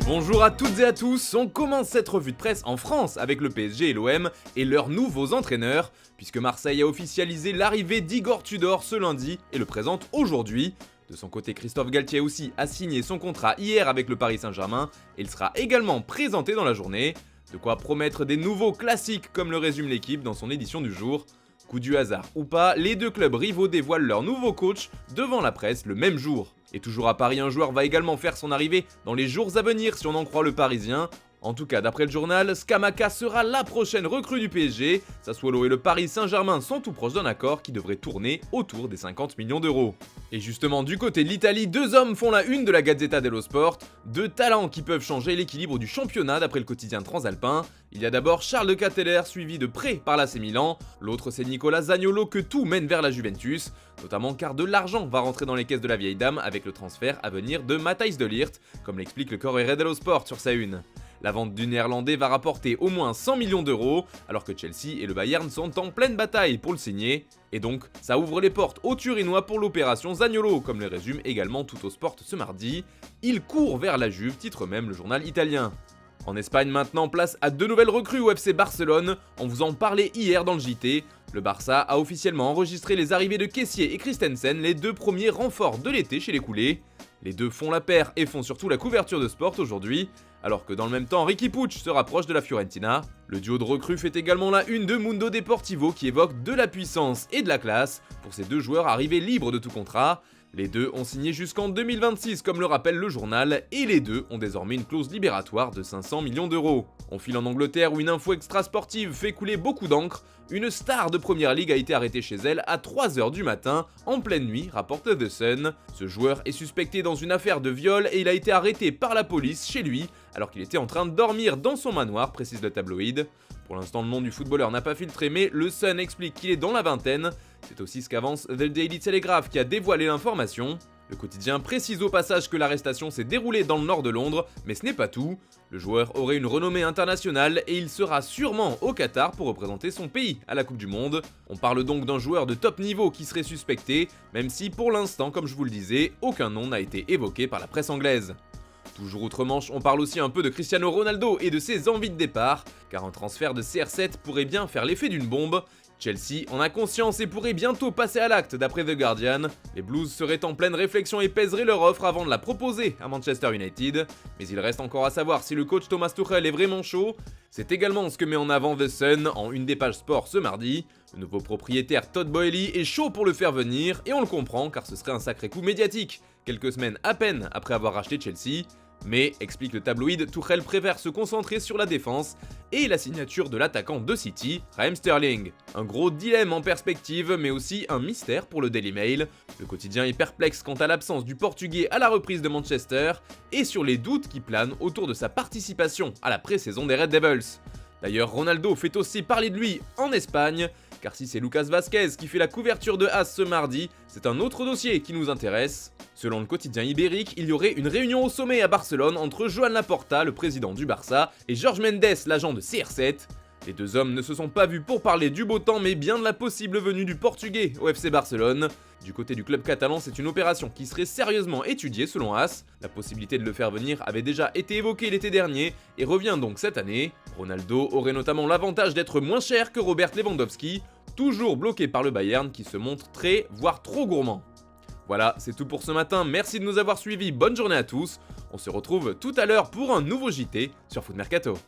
Bonjour à toutes et à tous, on commence cette revue de presse en France avec le PSG et l'OM et leurs nouveaux entraîneurs, puisque Marseille a officialisé l'arrivée d'Igor Tudor ce lundi et le présente aujourd'hui. De son côté, Christophe Galtier aussi a signé son contrat hier avec le Paris Saint-Germain et il sera également présenté dans la journée. De quoi promettre des nouveaux classiques comme le résume l'équipe dans son édition du jour. Coup du hasard ou pas, les deux clubs rivaux dévoilent leur nouveau coach devant la presse le même jour. Et toujours à Paris, un joueur va également faire son arrivée dans les jours à venir si on en croit le Parisien. En tout cas, d'après le journal, Scamacca sera la prochaine recrue du PSG. Sassuolo et le Paris Saint-Germain sont tout proches d'un accord qui devrait tourner autour des 50 millions d'euros. Et justement, du côté de l'Italie, deux hommes font la une de la Gazzetta dello Sport. Deux talents qui peuvent changer l'équilibre du championnat d'après le quotidien transalpin. Il y a d'abord Charles de Ketteler, suivi de près par l'AC Milan. L'autre, c'est Nicolas Zaniolo, que tout mène vers la Juventus. Notamment car de l'argent va rentrer dans les caisses de la vieille dame avec le transfert à venir de Matthijs de Ligt, comme l'explique le Corriere dello Sport sur sa une. La vente du néerlandais va rapporter au moins 100 millions d'euros, alors que Chelsea et le Bayern sont en pleine bataille pour le signer. Et donc, ça ouvre les portes aux Turinois pour l'opération Zaniolo, comme le résume également Tuttosport ce mardi. Il court vers la Juve, titre même le journal italien. En Espagne maintenant, place à deux nouvelles recrues au FC Barcelone. On vous en parlait hier dans le JT. Le Barça a officiellement enregistré les arrivées de Kessié et Christensen, les deux premiers renforts de l'été chez les coulés. Les deux font la paire et font surtout la couverture de Sport aujourd'hui, alors que dans le même temps, Riqui Puig se rapproche de la Fiorentina. Le duo de recrues fait également la une de Mundo Deportivo qui évoque de la puissance et de la classe pour ces deux joueurs arrivés libres de tout contrat. Les deux ont signé jusqu'en 2026 comme le rappelle le journal et les deux ont désormais une clause libératoire de 500 millions d'euros. On file en Angleterre où une info extra-sportive fait couler beaucoup d'encre. Une star de Première Ligue a été arrêtée chez elle à 3h du matin, en pleine nuit, rapporte The Sun. Ce joueur est suspecté dans une affaire de viol et il a été arrêté par la police chez lui alors qu'il était en train de dormir dans son manoir, précise le tabloïd. Pour l'instant, le nom du footballeur n'a pas filtré, mais le Sun explique qu'il est dans la vingtaine. C'est aussi ce qu'avance The Daily Telegraph qui a dévoilé l'information. Le quotidien précise au passage que l'arrestation s'est déroulée dans le nord de Londres, mais ce n'est pas tout. Le joueur aurait une renommée internationale et il sera sûrement au Qatar pour représenter son pays à la Coupe du Monde. On parle donc d'un joueur de top niveau qui serait suspecté, même si pour l'instant, comme je vous le disais, aucun nom n'a été évoqué par la presse anglaise. Toujours outre-Manche, on parle aussi un peu de Cristiano Ronaldo et de ses envies de départ, car un transfert de CR7 pourrait bien faire l'effet d'une bombe. Chelsea en a conscience et pourrait bientôt passer à l'acte d'après The Guardian. Les Blues seraient en pleine réflexion et pèseraient leur offre avant de la proposer à Manchester United. Mais il reste encore à savoir si le coach Thomas Tuchel est vraiment chaud. C'est également ce que met en avant The Sun en une des pages sport ce mardi. Le nouveau propriétaire Todd Boehly est chaud pour le faire venir et on le comprend car ce serait un sacré coup médiatique. Quelques semaines à peine après avoir racheté Chelsea. Mais, explique le tabloïd, Tuchel préfère se concentrer sur la défense et la signature de l'attaquant de City, Raheem Sterling. Un gros dilemme en perspective, mais aussi un mystère pour le Daily Mail. Le quotidien est perplexe quant à l'absence du Portugais à la reprise de Manchester et sur les doutes qui planent autour de sa participation à la pré-saison des Red Devils. D'ailleurs, Ronaldo fait aussi parler de lui en Espagne, car si c'est Lucas Vazquez qui fait la couverture de AS ce mardi, c'est un autre dossier qui nous intéresse. Selon le quotidien ibérique, il y aurait une réunion au sommet à Barcelone entre Joan Laporta, le président du Barça, et Jorge Mendes, l'agent de CR7. Les deux hommes ne se sont pas vus pour parler du beau temps, mais bien de la possible venue du Portugais au FC Barcelone. Du côté du club catalan, c'est une opération qui serait sérieusement étudiée selon AS. La possibilité de le faire venir avait déjà été évoquée l'été dernier et revient donc cette année. Ronaldo aurait notamment l'avantage d'être moins cher que Robert Lewandowski, toujours bloqué par le Bayern qui se montre très, voire trop gourmand. Voilà, c'est tout pour ce matin, merci de nous avoir suivis, bonne journée à tous. On se retrouve tout à l'heure pour un nouveau JT sur Foot Mercato.